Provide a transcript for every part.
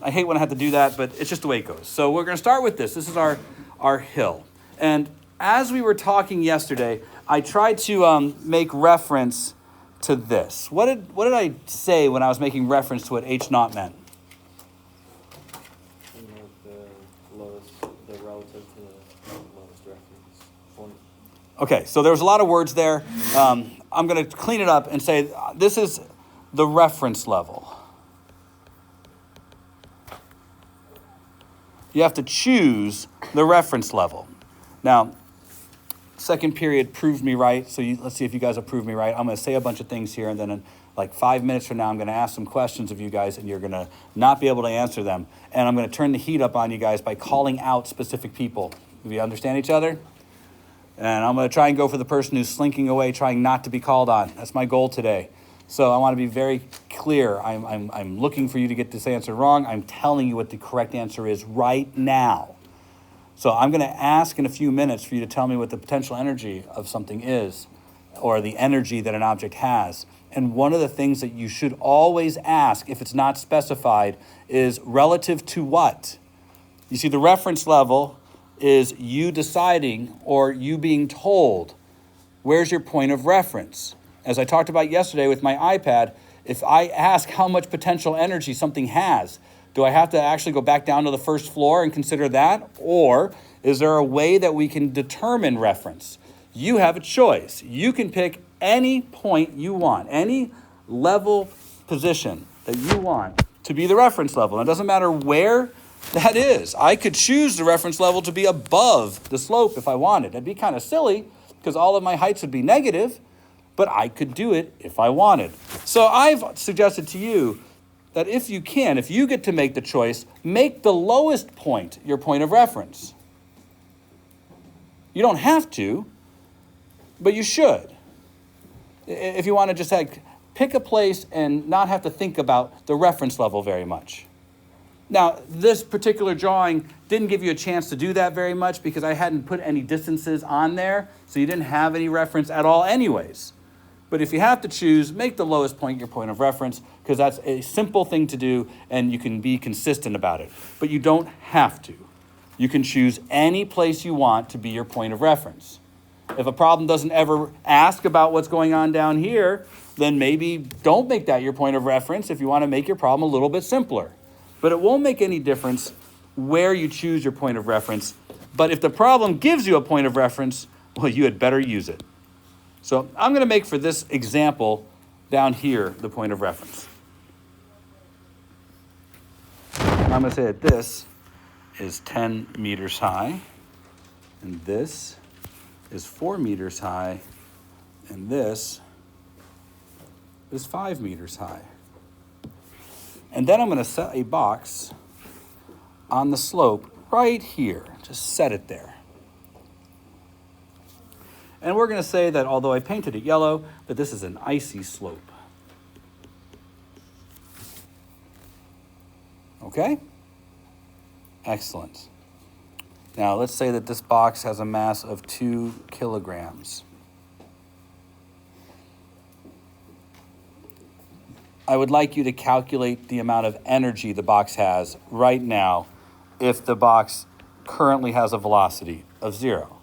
I hate when I have to do that, but it's just the way it goes. So we're going to start with this. This is our hill. And as we were talking yesterday, I tried to make reference to this. What did I say when I was making reference to what H naught meant? The relative to the lowest reference point. Okay, so there was a lot of words there. I'm going to clean it up and say this is the reference level. You have to choose the reference level. Now, second period proved me right, so let's see if you guys have proved me right. I'm going to say a bunch of things here, and then in like 5 minutes from now, I'm going to ask some questions of you guys, and you're going to not be able to answer them. And I'm going to turn the heat up on you guys by calling out specific people. Do you understand each other? And I'm going to try and go for the person who's slinking away, trying not to be called on. That's my goal today. So I want to be very clear. I'm looking for you to get this answer wrong. I'm telling you what the correct answer is right now. So I'm going to ask in a few minutes for you to tell me what the potential energy of something is, or the energy that an object has. And one of the things that you should always ask, if it's not specified, is relative to what? You see, the reference level is you deciding or you being told, where's your point of reference? As I talked about yesterday with my iPad, if I ask how much potential energy something has, do I have to actually go back down to the first floor and consider that? Or is there a way that we can determine reference? You have a choice. You can pick any point you want, any level position that you want to be the reference level. It doesn't matter where that is. I could choose the reference level to be above the slope if I wanted. That'd be kind of silly because all of my heights would be negative, but I could do it if I wanted. So I've suggested to you that if you get to make the choice, make the lowest point your point of reference. You don't have to, but you should. If you want to just pick a place and not have to think about the reference level very much. Now, this particular drawing didn't give you a chance to do that very much because I hadn't put any distances on there, so you didn't have any reference at all anyways. But if you have to choose, make the lowest point your point of reference, because that's a simple thing to do and you can be consistent about it. But you don't have to. You can choose any place you want to be your point of reference. If a problem doesn't ever ask about what's going on down here, then maybe don't make that your point of reference if you want to make your problem a little bit simpler. But it won't make any difference where you choose your point of reference. But if the problem gives you a point of reference, well, you had better use it. So I'm going to make for this example down here the point of reference. And I'm going to say that this is 10 meters high, and this is 4 meters high, and this is 5 meters high. And then I'm going to set a box on the slope right here. Just set it there. And we're going to say that although I painted it yellow, that this is an icy slope. Okay? Excellent. Now let's say that this box has a mass of 2 kilograms. I would like you to calculate the amount of energy the box has right now if the box currently has a velocity of 0.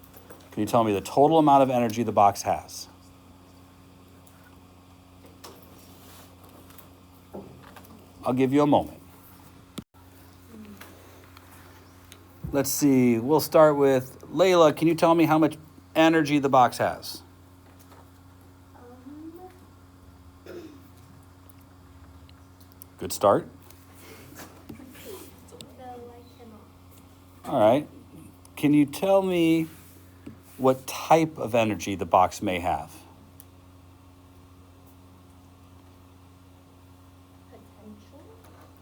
Can you tell me the total amount of energy the box has? I'll give you a moment. Let's see, we'll start with Layla. Can you tell me how much energy the box has? Good start. All right. Can you tell me what type of energy the box may have?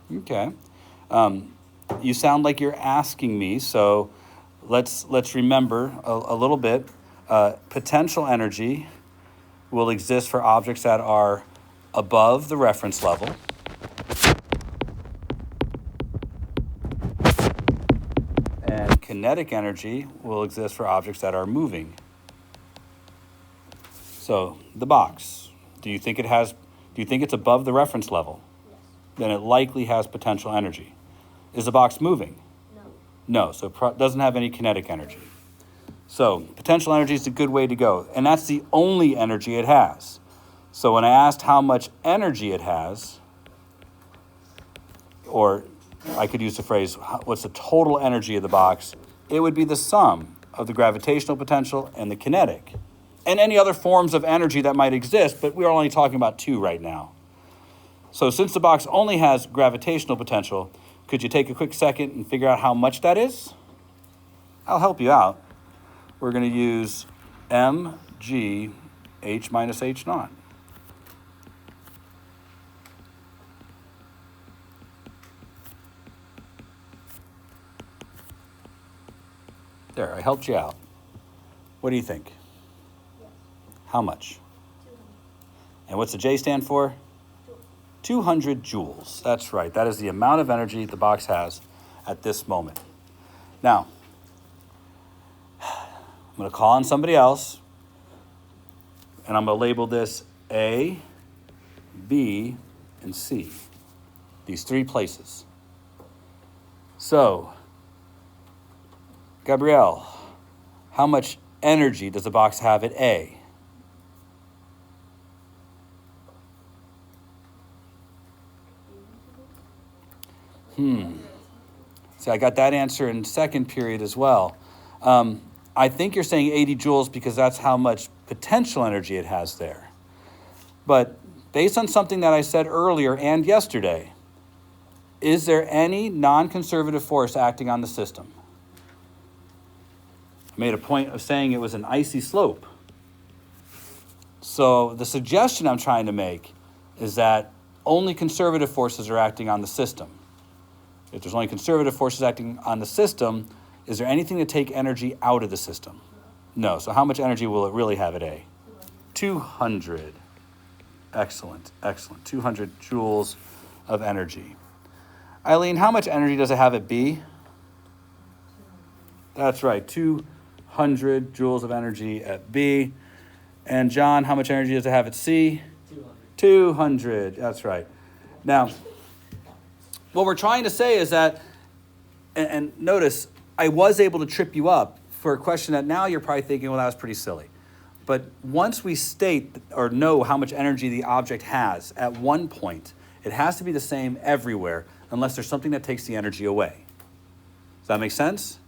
Potential. Okay. You sound like you're asking me, so let's remember a little bit. Potential energy will exist for objects that are above the reference level. And kinetic energy will exist for objects that are moving. So the box, do you think it's above the reference level? Yes. Then it likely has potential energy. Is the box moving? No. No, so it doesn't have any kinetic energy. So potential energy is a good way to go. And that's the only energy it has. So when I asked how much energy it has, or I could use the phrase, what's the total energy of the box? It would be the sum of the gravitational potential and the kinetic, and any other forms of energy that might exist, but we're only talking about two right now. So since the box only has gravitational potential, could you take a quick second and figure out how much that is? I'll help you out. We're going to use mg h minus h naught. There, I helped you out. What do you think? Yes. How much? 200. And what's the J stand for? Joule. 200 joules. That's right. That is the amount of energy the box has at this moment. Now, I'm going to call on somebody else, and I'm going to label this A, B, and C. These three places. So, Gabrielle, how much energy does the box have at A? See, I got that answer in second period as well. I think you're saying 80 joules because that's how much potential energy it has there. But based on something that I said earlier and yesterday, is there any non-conservative force acting on the system? I made a point of saying it was an icy slope. So the suggestion I'm trying to make is that only conservative forces are acting on the system. If there's only conservative forces acting on the system, is there anything to take energy out of the system? No. So how much energy will it really have at A? 200. Excellent, excellent. 200 joules of energy. Eileen, how much energy does it have at B? That's right, 200 joules of energy at B. And John, how much energy does it have at C? 200, that's right. Now, what we're trying to say is that, and notice, I was able to trip you up for a question that now you're probably thinking, well, that was pretty silly. But once we state or know how much energy the object has at one point, it has to be the same everywhere unless there's something that takes the energy away. Does that make sense?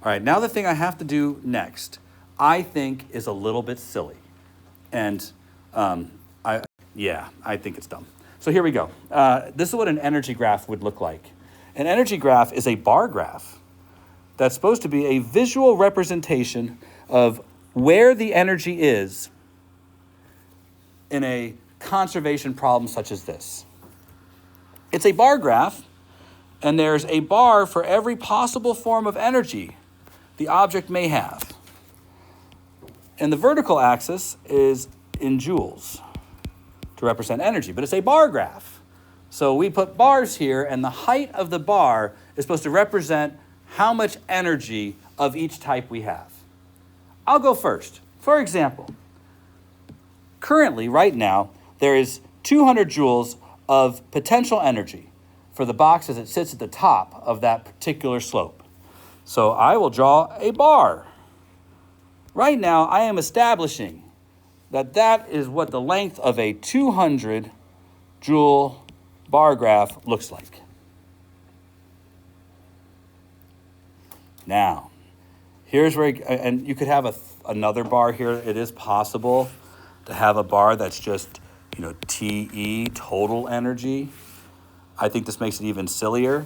All right, now the thing I have to do next, I think is a little bit silly. And I think it's dumb. So here we go. This is what an energy graph would look like. An energy graph is a bar graph that's supposed to be a visual representation of where the energy is in a conservation problem such as this. It's a bar graph, and there's a bar for every possible form of energy the object may have. And the vertical axis is in joules to represent energy, but it's a bar graph. So we put bars here, and the height of the bar is supposed to represent how much energy of each type we have. I'll go first. For example, currently, right now, there is 200 joules of potential energy for the box as it sits at the top of that particular slope. So I will draw a bar. Right now, I am establishing that that is what the length of a 200 joule bar graph looks like. Now, here's where, and you could have another bar here. It is possible to have a bar that's just, TE, total energy. I think this makes it even sillier.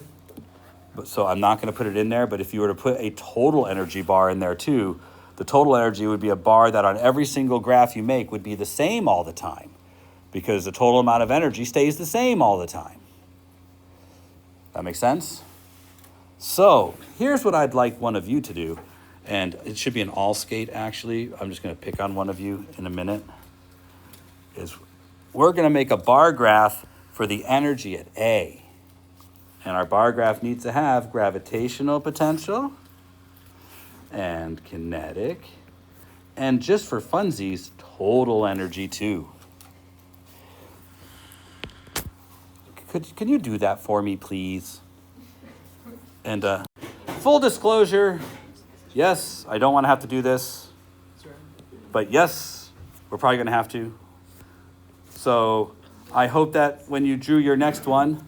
So I'm not going to put it in there, but if you were to put a total energy bar in there too, the total energy would be a bar that on every single graph you make would be the same all the time, because the total amount of energy stays the same all the time. That makes sense? So here's what I'd like one of you to do, and it should be an all skate actually. I'm just going to pick on one of you in a minute. Is we're going to make a bar graph for the energy at A. And our bar graph needs to have gravitational potential and kinetic, and just for funsies, total energy too. Can you do that for me, please? And full disclosure, yes, I don't want to have to do this. But yes, we're probably going to have to. So I hope that when you drew your next one,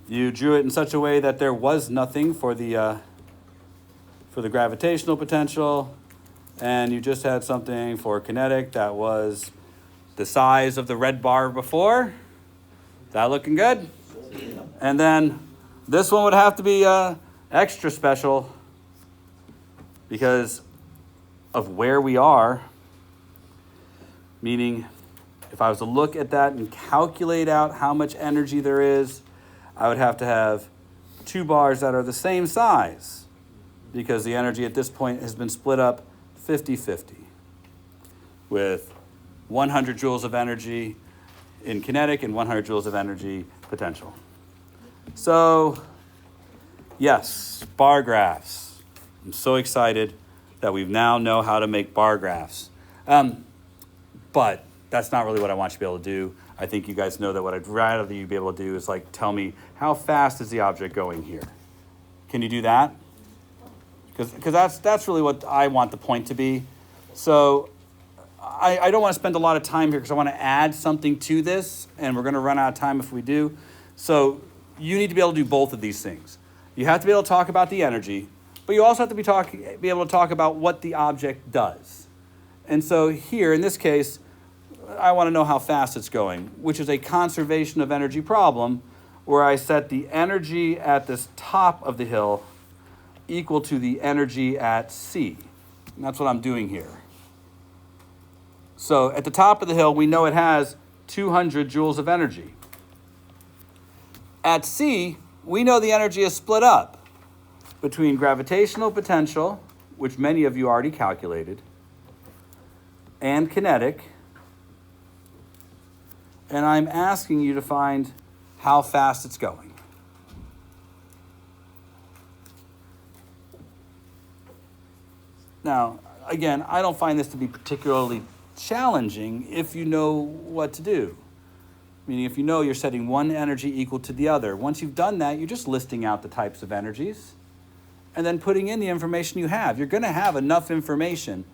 you drew it in such a way that there was nothing for the gravitational potential, and you just had something for kinetic that was the size of the red bar before. That looking good? And then this one would have to be extra special because of where we are, meaning if I was to look at that and calculate out how much energy there is, I would have to have two bars that are the same size because the energy at this point has been split up 50-50 with 100 joules of energy in kinetic and 100 joules of energy potential. So, yes, bar graphs. I'm so excited that we now know how to make bar graphs. But that's not really what I want you to be able to do. I think you guys know that what I'd rather you be able to do is like tell me how fast is the object going here. Can you do that? Because that's really what I want the point to be. So I don't want to spend a lot of time here because I want to add something to this, and we're going to run out of time if we do. So you need to be able to do both of these things. You have to be able to talk about the energy, but you also have to be able to talk about what the object does. And so here, in this case, I want to know how fast it's going, which is a conservation of energy problem where I set the energy at this top of the hill equal to the energy at C. And that's what I'm doing here. So at the top of the hill, we know it has 200 joules of energy. At C, we know the energy is split up between gravitational potential, which many of you already calculated, and kinetic. And I'm asking you to find how fast it's going. Now, again, I don't find this to be particularly challenging if you know what to do. Meaning if you know you're setting one energy equal to the other. Once you've done that, you're just listing out the types of energies and then putting in the information you have. You're going to have enough information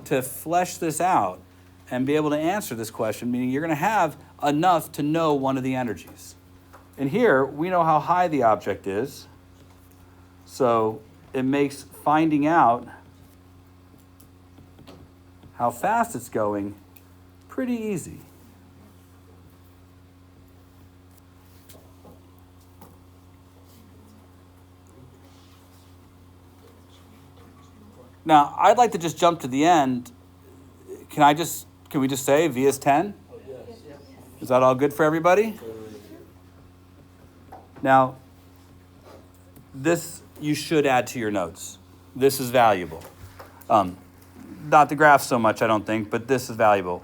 to flesh this out and be able to answer this question, meaning you're going to have enough to know one of the energies. And here, we know how high the object is, so it makes finding out how fast it's going pretty easy. Now, I'd like to just jump to the end. Can we just say V is 10? Is that all good for everybody? Now, this you should add to your notes. This is valuable. Not the graph so much, I don't think, but this is valuable.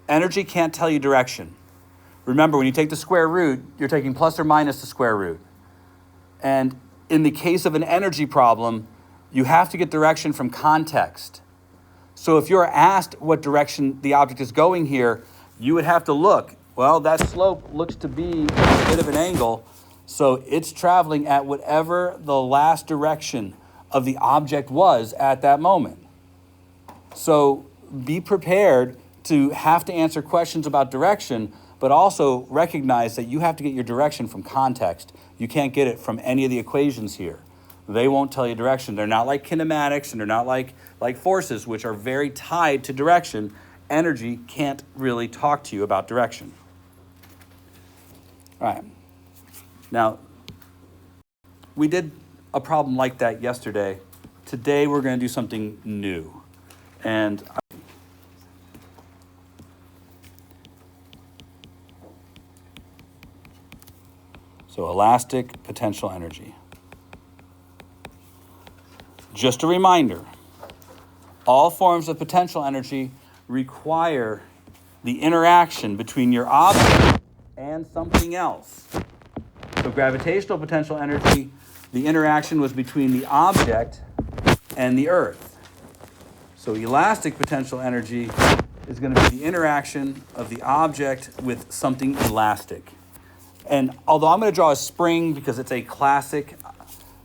Energy can't tell you direction. Remember, when you take the square root, you're taking plus or minus the square root. And in the case of an energy problem, you have to get direction from context. So if you're asked what direction the object is going here, you would have to look. Well, that slope looks to be a bit of an angle, so it's traveling at whatever the last direction of the object was at that moment. So be prepared to have to answer questions about direction, but also recognize that you have to get your direction from context. You can't get it from any of the equations here. They won't tell you direction. They're not like kinematics, and they're not like forces, which are very tied to direction. Energy can't really talk to you about direction. All right. Now, we did a problem like that yesterday. Today, we're going to do something new. And so elastic potential energy. Just a reminder, all forms of potential energy require the interaction between your object and something else. So gravitational potential energy, the interaction was between the object and the earth. So elastic potential energy is going to be the interaction of the object with something elastic. And although I'm going to draw a spring because it's a classic,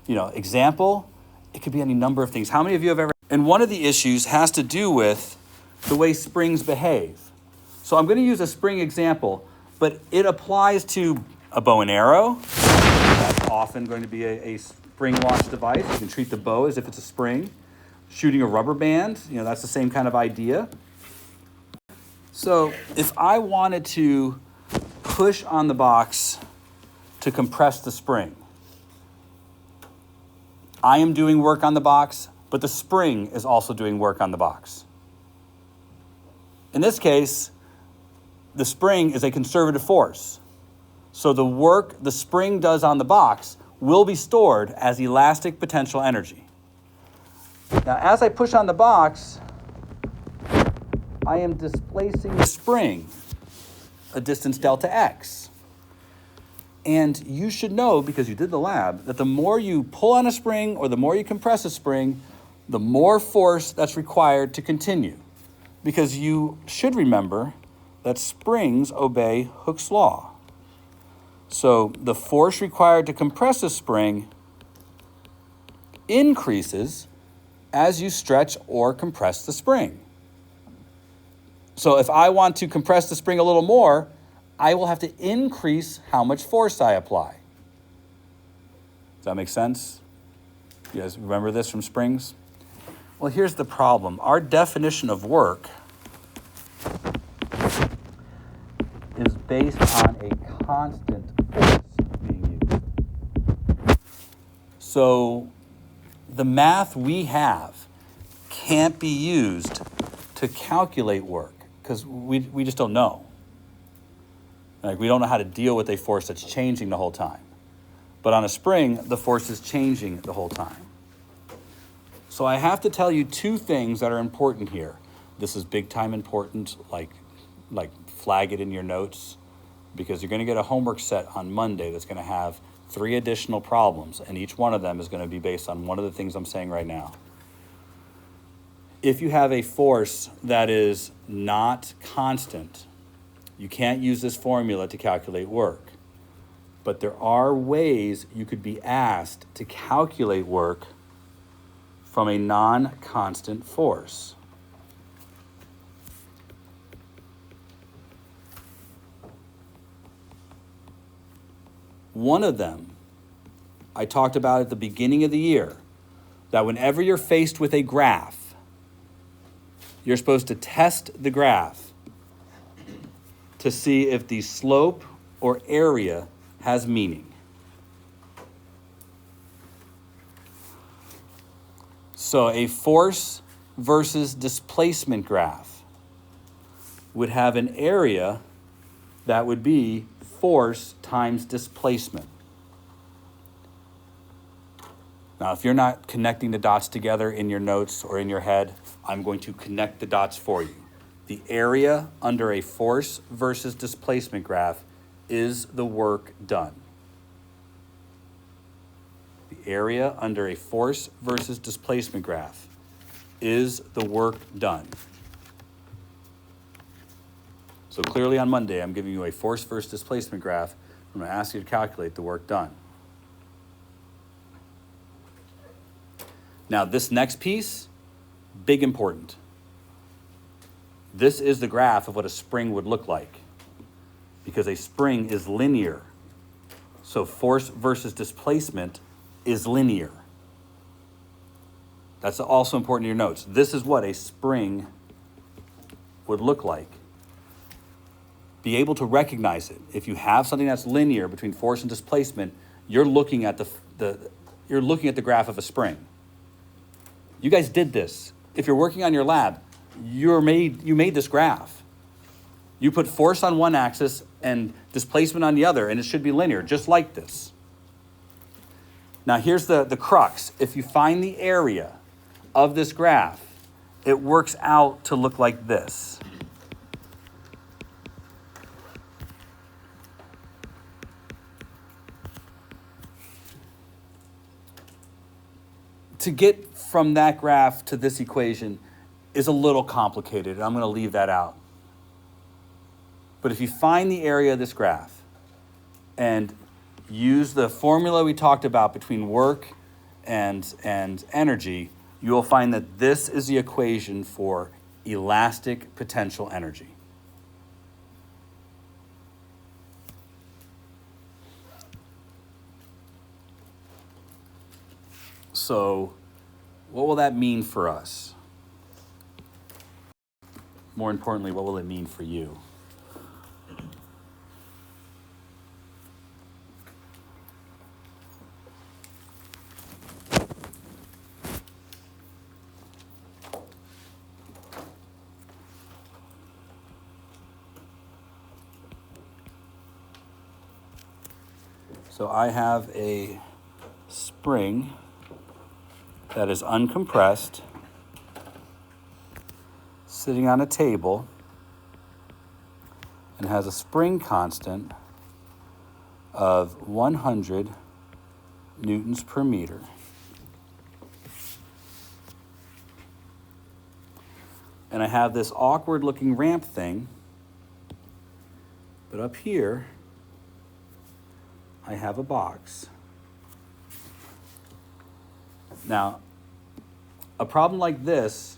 example, it could be any number of things. How many of you have ever, and one of the issues has to do with the way springs behave. So I'm going to use a spring example, but it applies to a bow and arrow. That's often going to be a spring launch device. You can treat the bow as if it's a spring. Shooting a rubber band, that's the same kind of idea. So if I wanted to push on the box to compress the spring, I am doing work on the box, but the spring is also doing work on the box. In this case, the spring is a conservative force. So the work the spring does on the box will be stored as elastic potential energy. Now, as I push on the box, I am displacing the spring a distance delta x. And you should know, because you did the lab, that the more you pull on a spring or the more you compress a spring, the more force that's required to continue. Because you should remember that springs obey Hooke's law. So the force required to compress a spring increases as you stretch or compress the spring. So if I want to compress the spring a little more, I will have to increase how much force I apply. Does that make sense? You guys remember this from springs? Well, here's the problem. Our definition of work is based on a constant force being used. So the math we have can't be used to calculate work because we just don't know. Like, we don't know how to deal with a force that's changing the whole time. But on a spring, the force is changing the whole time. So I have to tell you two things that are important here. This is big time important, like flag it in your notes, because you're going to get a homework set on Monday that's going to have 3 additional problems, and each one of them is going to be based on one of the things I'm saying right now. If you have a force that is not constant, you can't use this formula to calculate work. But there are ways you could be asked to calculate work from a non-constant force. One of them, I talked about at the beginning of the year, that whenever you're faced with a graph, you're supposed to test the graph to see if the slope or area has meaning. So a force versus displacement graph would have an area that would be force times displacement. Now, if you're not connecting the dots together in your notes or in your head, I'm going to connect the dots for you. The area under a force versus displacement graph is the work done. The area under a force versus displacement graph is the work done. So clearly on Monday, I'm giving you a force versus displacement graph. I'm going to ask you to calculate the work done. Now, this next piece, big important. This is the graph of what a spring would look like, because a spring is linear. So force versus displacement is linear. That's also important in your notes. This is what a spring would look like. Be able to recognize it. If you have something that's linear between force and displacement, you're looking at the graph of a spring. You guys did this. If you're working on your lab, you made this graph. You put force on one axis and displacement on the other, and it should be linear, just like this. Now here's the crux. If you find the area of this graph, it works out to look like this. To get from that graph to this equation is a little complicated. I'm going to leave that out. But if you find the area of this graph and use the formula we talked about between work and energy, you will find that this is the equation for elastic potential energy. So, what will that mean for us? More importantly, what will it mean for you? So I have a spring that is uncompressed, sitting on a table, and has a spring constant of 100 newtons per meter. And I have this awkward looking ramp thing, but up here, I have a box. Now, a problem like this,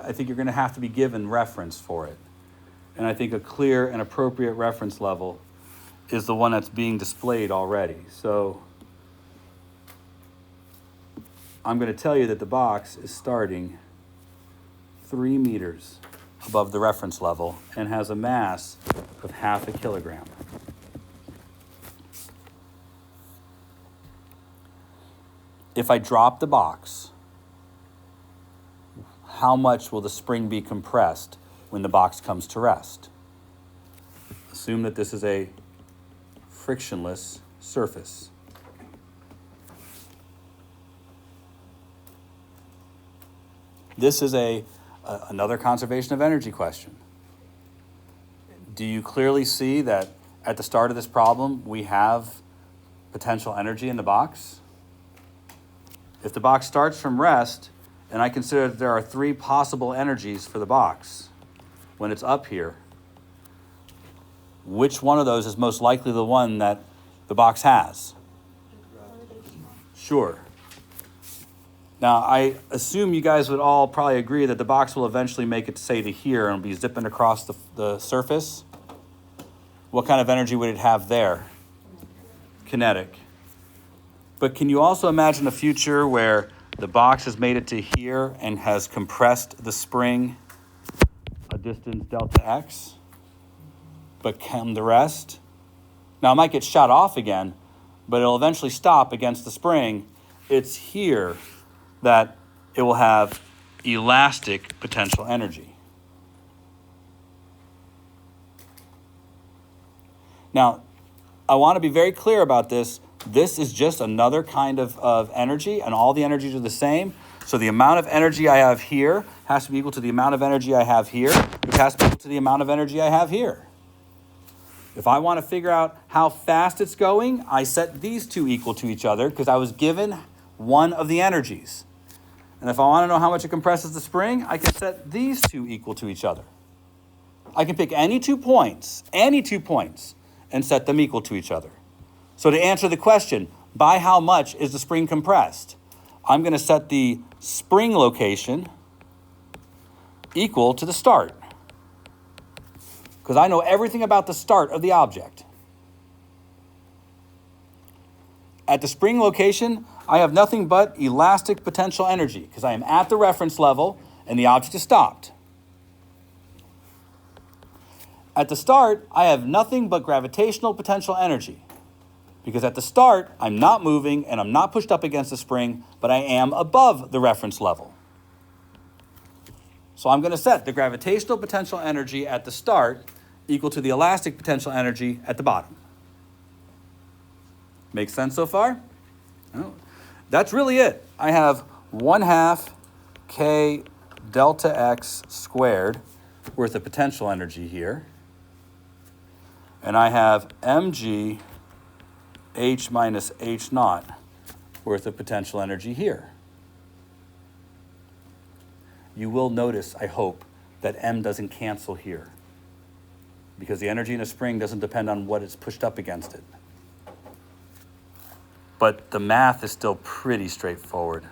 I think you're going to have to be given reference for it. And I think a clear and appropriate reference level is the one that's being displayed already. So I'm going to tell you that the box is starting 3 meters above the reference level and has a mass of 0.5 kilogram. If I drop the box, how much will the spring be compressed when the box comes to rest? Assume that this is a frictionless surface. This is another conservation of energy question. Do you clearly see that at the start of this problem, we have potential energy in the box? If the box starts from rest, and I consider that there are 3 possible energies for the box when it's up here, which one of those is most likely the one that the box has? Sure. Now, I assume you guys would all probably agree that the box will eventually make it, say, to here and be zipping across the surface. What kind of energy would it have there? Kinetic. But can you also imagine a future where the box has made it to here and has compressed the spring a distance delta x, but come the rest? Now, it might get shot off again, but it'll eventually stop against the spring. It's here that it will have elastic potential energy. Now, I want to be very clear about this. This is just another kind of energy, and all the energies are the same. So the amount of energy I have here has to be equal to the amount of energy I have here, which has to be equal to the amount of energy I have here. If I want to figure out how fast it's going, I set these two equal to each other because I was given one of the energies. And if I want to know how much it compresses the spring, I can set these two equal to each other. I can pick any 2 points, and set them equal to each other. So to answer the question, by how much is the spring compressed? I'm going to set the spring location equal to the start, because I know everything about the start of the object. At the spring location, I have nothing but elastic potential energy, because I am at the reference level and the object is stopped. At the start, I have nothing but gravitational potential energy, because at the start, I'm not moving and I'm not pushed up against the spring, but I am above the reference level. So I'm going to set the gravitational potential energy at the start equal to the elastic potential energy at the bottom. Make sense so far? No. That's really it. I have 1/2 k delta x squared worth of potential energy here. And I have mg h minus h naught worth of potential energy here. You will notice, I hope, that m doesn't cancel here, because the energy in a spring doesn't depend on what is pushed up against it. but the math is still pretty straightforward.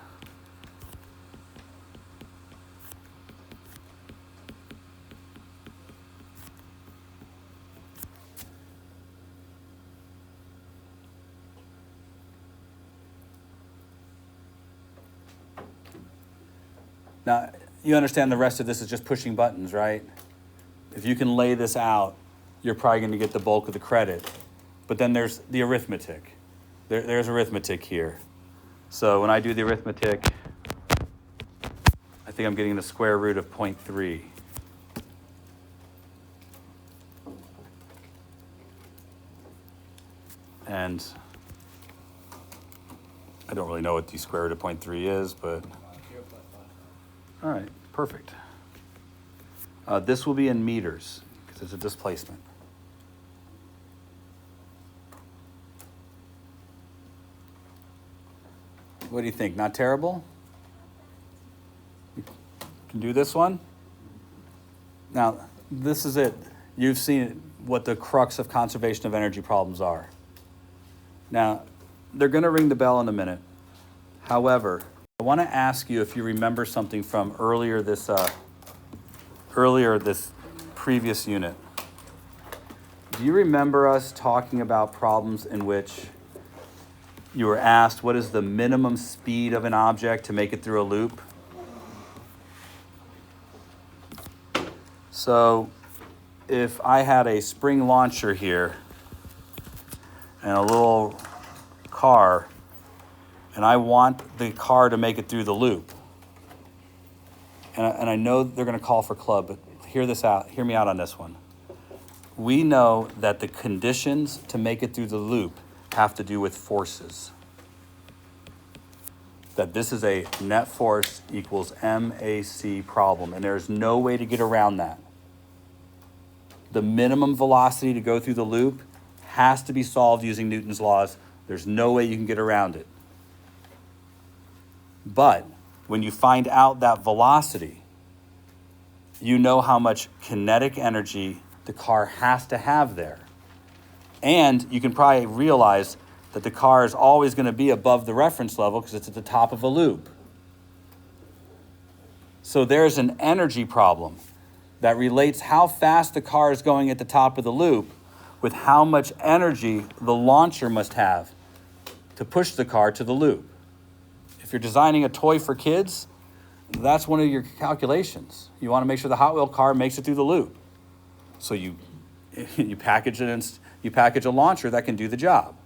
Now, you understand the rest of this is just pushing buttons, right? If you can lay this out, you're probably going to get the bulk of the credit. But then there's the arithmetic. There's arithmetic here. So when I do the arithmetic, I think I'm getting the square root of 0.3. And I don't really know what the square root of 0.3 is, but all right, perfect. This will be in meters because it's a displacement. What do you think? Not terrible? You can do this one? Now, this is it. You've seen what the crux of conservation of energy problems are. Now, they're going to ring the bell in a minute. However, I want to ask you if you remember something from earlier this previous unit. Do you remember us talking about problems in which you were asked what is the minimum speed of an object to make it through a loop? So if I had a spring launcher here and a little car, and I want the car to make it through the loop, and I know they're going to call for club, but hear me out on this one. We know that the conditions to make it through the loop have to do with forces. That this is a net force equals MAC problem, and there's no way to get around that. The minimum velocity to go through the loop has to be solved using Newton's laws. There's no way you can get around it. But when you find out that velocity, you know how much kinetic energy the car has to have there. And you can probably realize that the car is always going to be above the reference level because it's at the top of a loop. So there's an energy problem that relates how fast the car is going at the top of the loop with how much energy the launcher must have to push the car to the loop. If you're designing a toy for kids, that's one of your calculations. You want to make sure the Hot Wheel car makes it through the loop. So you package a launcher that can do the job.